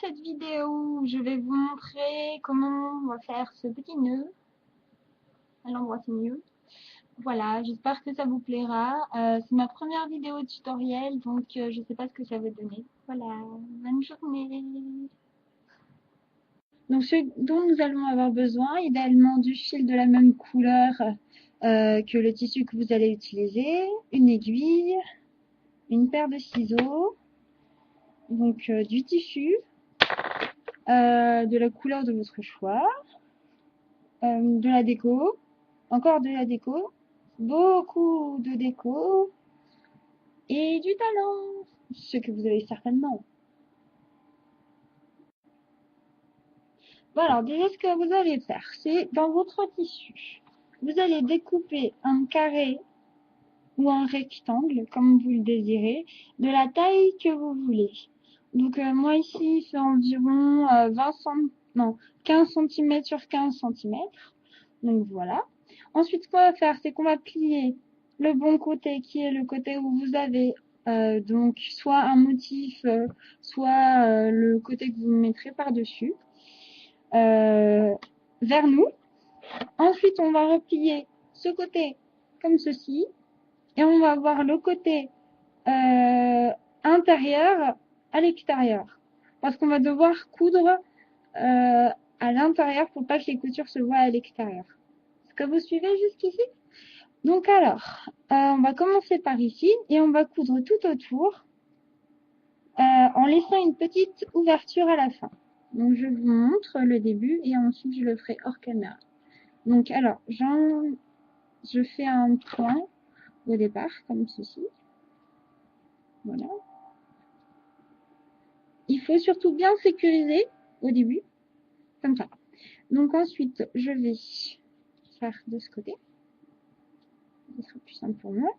cette vidéo où je vais vous montrer comment on va faire ce petit nœud. À l'endroit c'est mieux. Voilà, j'espère que ça vous plaira. C'est ma première vidéo tutoriel, donc je sais pas ce que ça va donner. Voilà, bonne journée. Donc ce dont nous allons avoir besoin, idéalement du fil de la même couleur que le tissu que vous allez utiliser, une aiguille, une paire de ciseaux, donc du tissu, de la couleur de votre choix, de la déco, encore de la déco, beaucoup de déco et du talent, ce que vous avez certainement. Voilà, alors déjà ce que vous allez faire, c'est dans votre tissu, vous allez découper un carré ou un rectangle, comme vous le désirez, de la taille que vous voulez. Donc moi ici, c'est environ 15 cm sur 15 cm. Donc voilà. Ensuite, ce qu'on va faire, c'est qu'on va plier le bon côté, qui est le côté où vous avez donc soit un motif, soit le côté que vous mettrez par-dessus, vers nous. Ensuite, on va replier ce côté comme ceci. Et on va voir le côté intérieur à l'extérieur. Parce qu'on va devoir coudre à l'intérieur pour pas que les coutures se voient à l'extérieur. Est-ce que vous suivez jusqu'ici? Donc alors, on va commencer par ici et on va coudre tout autour en laissant une petite ouverture à la fin. Donc je vous montre le début et ensuite je le ferai hors caméra. Donc alors, je fais un point au départ comme ceci. Voilà. Il faut surtout bien sécuriser au début, comme ça. Donc ensuite, je vais faire de ce côté. Ce sera plus simple pour moi.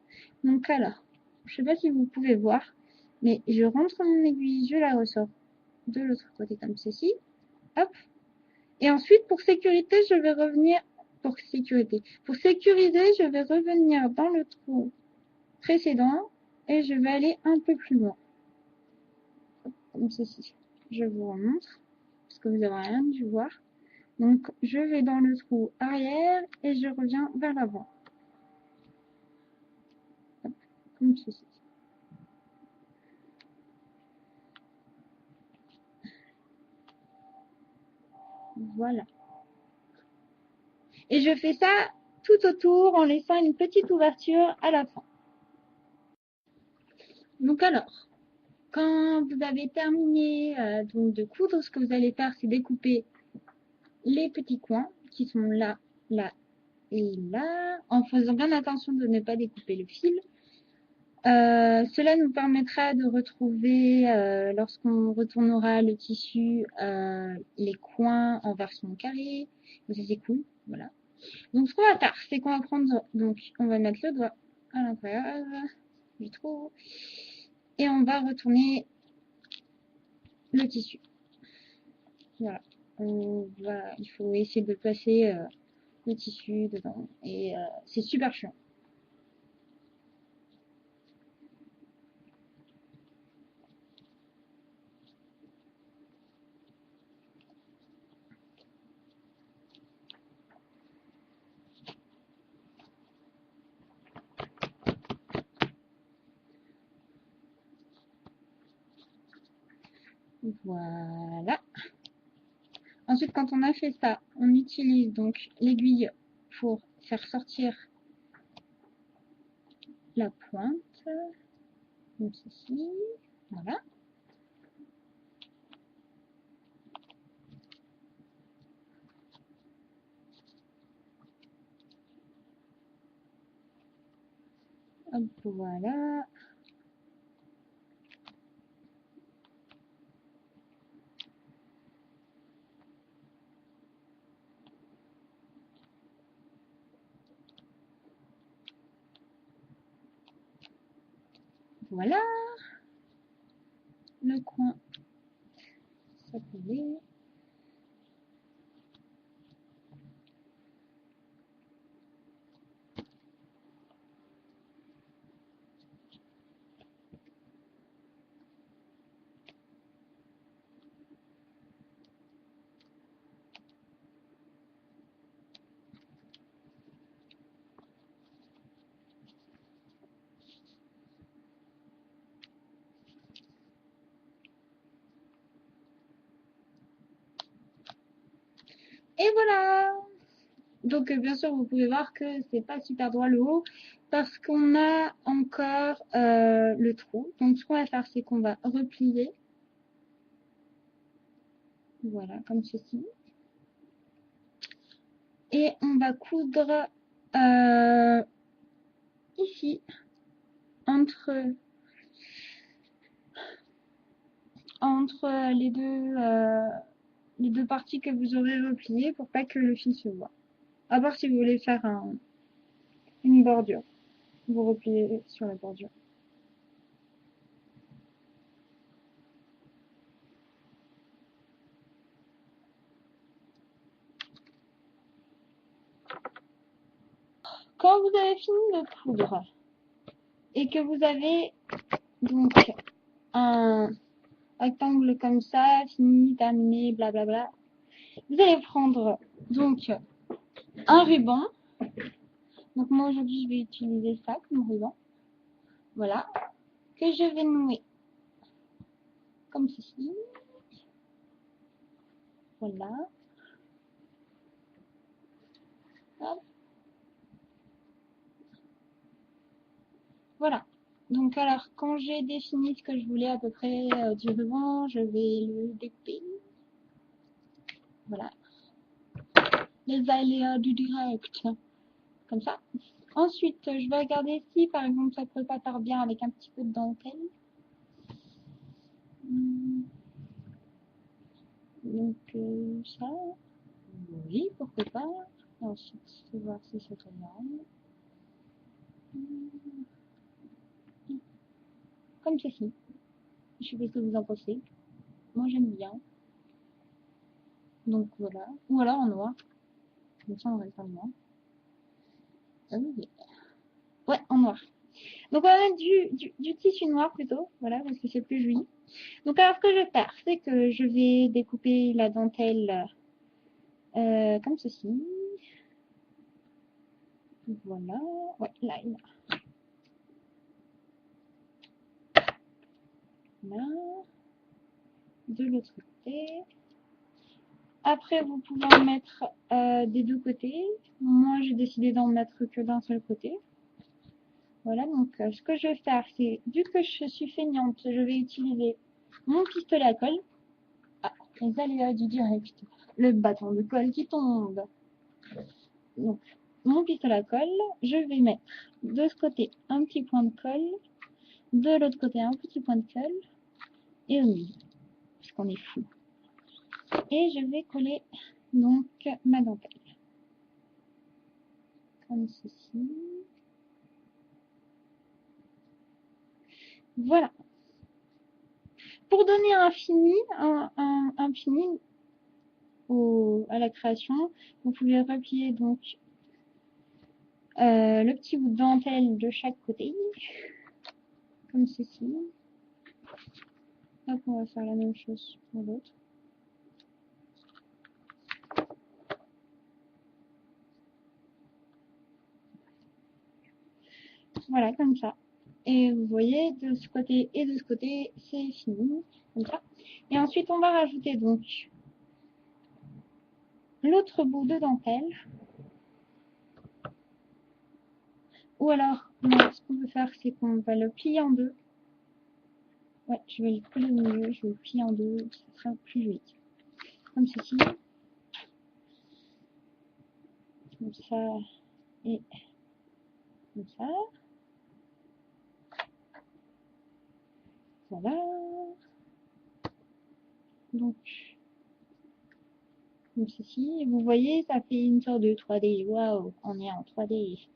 Donc alors, je ne sais pas si vous pouvez voir, mais je rentre mon aiguille, je la ressors de l'autre côté comme ceci. Hop. Et ensuite, pour sécurité, je vais revenir, pour sécuriser, je vais revenir dans le trou précédent et je vais aller un peu plus loin. Comme ceci. Je vous remontre, parce que vous n'avez rien dû voir. Donc, je vais dans le trou arrière et je reviens vers l'avant. Comme ceci. Voilà. Et je fais ça tout autour en laissant une petite ouverture à la fin. Donc alors, quand vous avez terminé donc de coudre, ce que vous allez faire, c'est découper les petits coins qui sont là, là et là, en faisant bien attention de ne pas découper le fil. Cela nous permettra de retrouver, lorsqu'on retournera le tissu, les coins en version carrée. Donc ça c'est cool, voilà. Donc ce qu'on va faire, c'est qu'on va prendre, donc on va mettre le doigt à l'intérieur du trou et on va retourner le tissu. Voilà. Il faut essayer de placer le tissu dedans et c'est super chiant. Voilà. Ensuite, quand on a fait ça, on utilise donc l'aiguille pour faire sortir la pointe, comme ceci. Voilà. Hop, voilà. Voilà. Le coin, ça pouvait. Et voilà. Donc bien sûr, vous pouvez voir que c'est pas super droit le haut parce qu'on a encore le trou. Donc ce qu'on va faire, c'est qu'on va replier. Voilà, comme ceci. Et on va coudre ici entre les deux parties que vous aurez repliées pour pas que le fil se voit. À part si vous voulez faire une bordure. Vous repliez sur la bordure. Quand vous avez fini de coudre et que vous avez donc un rectangle comme ça, fini, terminé, blablabla, vous allez prendre donc un ruban. Donc moi aujourd'hui je vais utiliser ça comme ruban. Voilà. Que je vais nouer comme ceci. Voilà. Hop. Voilà. Donc alors quand j'ai défini ce que je voulais à peu près du ruban, je vais le découper. Voilà. Les aléas du direct. Comme ça. Ensuite, je vais regarder si par exemple ça peut pas faire bien avec un petit peu de dentelle. Donc ça, oui, pourquoi pas. Et ensuite, je vais voir si c'est très bien. Comme ceci. Je sais pas ce que vous en pensez. Moi j'aime bien. Donc voilà. Ou alors en noir. Comme ça on reste en noir. Ah oui. Ouais, en noir. Donc on va mettre du tissu noir plutôt. Voilà, parce que c'est plus joli. Donc alors ce que je vais faire, c'est que je vais découper la dentelle comme ceci. Voilà. Ouais, là, il y a. Là. De l'autre côté. Après, vous pouvez en mettre des deux côtés. Moi, j'ai décidé d'en mettre que d'un seul côté. Voilà, donc ce que je vais faire, c'est, vu que je suis feignante, je vais utiliser mon pistolet à colle. Ah, les aléas du direct. Le bâton de colle qui tombe. Donc, mon pistolet à colle, je vais mettre de ce côté un petit point de colle, de l'autre côté un petit point de colle, et au milieu, parce qu'on est fou. Et je vais coller donc ma dentelle. Comme ceci. Voilà. Pour donner un fini, un fini à la création, vous pouvez replier donc le petit bout de dentelle de chaque côté, comme ceci. Hop, on va faire la même chose pour l'autre. Voilà, comme ça. Et vous voyez, de ce côté et de ce côté, c'est fini, comme ça. Et ensuite, on va rajouter donc l'autre bout de dentelle. Ou alors, non, ce qu'on peut faire, c'est qu'on va le plier en deux. Ouais, je vais le coller au milieu, je vais le plier en deux, ce sera plus joli. Comme ceci. Comme ça et comme ça. Voilà. Donc, comme ceci. Vous voyez, ça fait une sorte de 3D. Waouh, on est en 3D.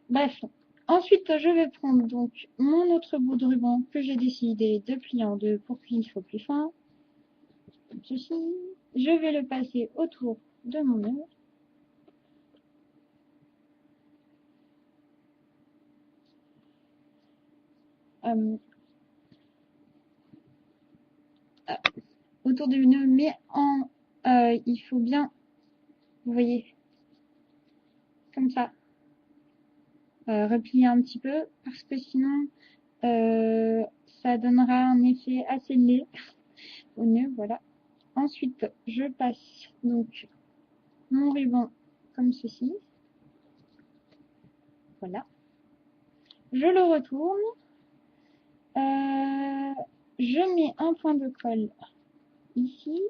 Bref. Ensuite, je vais prendre donc mon autre bout de ruban que j'ai décidé de plier en deux pour qu'il soit plus fin. Comme ceci. Je vais le passer autour de mon nœud. Autour du nœud, mais il faut bien, vous voyez, comme ça, replier un petit peu, parce que sinon, ça donnera un effet assez laid au nœud, voilà. Ensuite, je passe donc mon ruban comme ceci. Voilà. Je le retourne. Je mets un point de colle ici.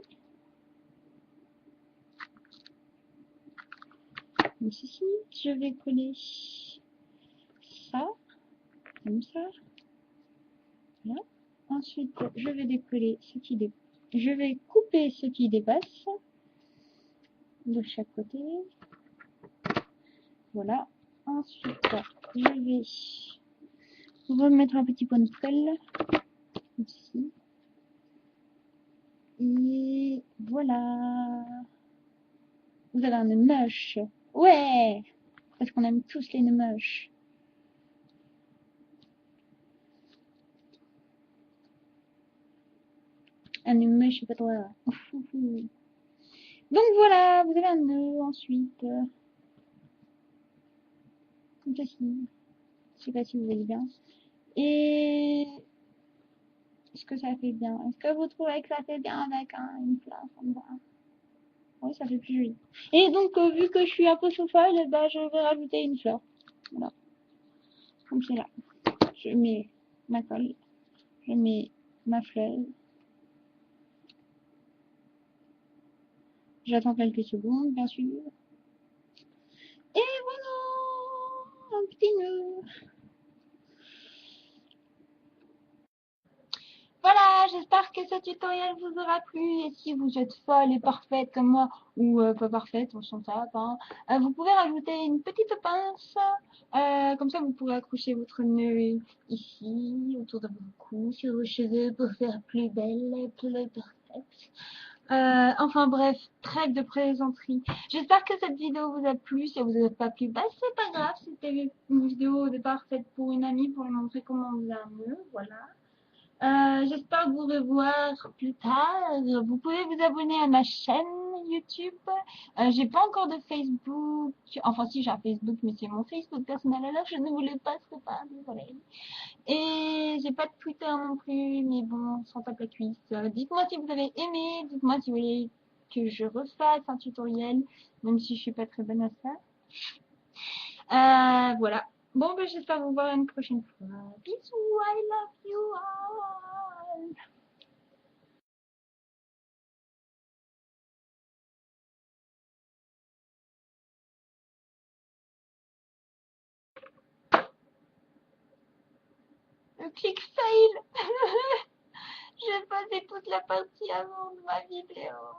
Comme ceci. Je vais coller ça. Comme ça. Voilà. Ensuite, je vais décoller ce qui dépasse. Je vais couper ce qui dépasse de chaque côté. Voilà. Ensuite, je vais remettre un petit point de colle ici. Et voilà. Vous avez un nœud moche. Ouais! Parce qu'on aime tous les nœuds moches. Un nœud moche, c'est pas toi. Donc voilà, vous avez un nœud ensuite. Comme ceci. Je sais pas si vous voyez bien. Et est-ce que ça fait bien? Est-ce que vous trouvez que ça fait bien avec une fleur comme ça? Oui, ça fait plus joli. Et donc, vu que je suis un peu sous-folle, bah, je vais rajouter une fleur. Voilà. Comme c'est là. Je mets ma colle. Je mets ma fleur. J'attends quelques secondes, bien sûr. Et voilà! Un petit nœud. Voilà, j'espère que ce tutoriel vous aura plu et si vous êtes folle et parfaite comme moi, ou pas parfaite, on s'en tape, hein, vous pouvez rajouter une petite pince, comme ça vous pourrez accrocher votre nœud ici, autour de vos cou, sur vos cheveux pour faire plus belle, plus parfaite. Enfin bref, trêve de plaisanterie. J'espère que cette vidéo vous a plu. Si elle vous a pas plu, bah c'est pas grave. C'était une vidéo au départ faite pour une amie pour lui montrer comment on faisait un nœud, voilà. J'espère vous revoir plus tard. Vous pouvez vous abonner à ma chaîne YouTube. J'ai pas encore de Facebook. Enfin, si j'ai un Facebook, mais c'est mon Facebook personnel. Alors, je ne vous le passerai pas, désolé. Et j'ai pas de Twitter non plus, mais bon, sans tape la cuisse. Dites-moi si vous avez aimé. Dites-moi si vous voulez que je refasse un tutoriel, même si je suis pas très bonne à ça. Voilà. Bon, ben, j'espère vous voir une prochaine fois. Bisous, I love you all. Le click fail. J'ai passé toute la partie avant de ma vidéo.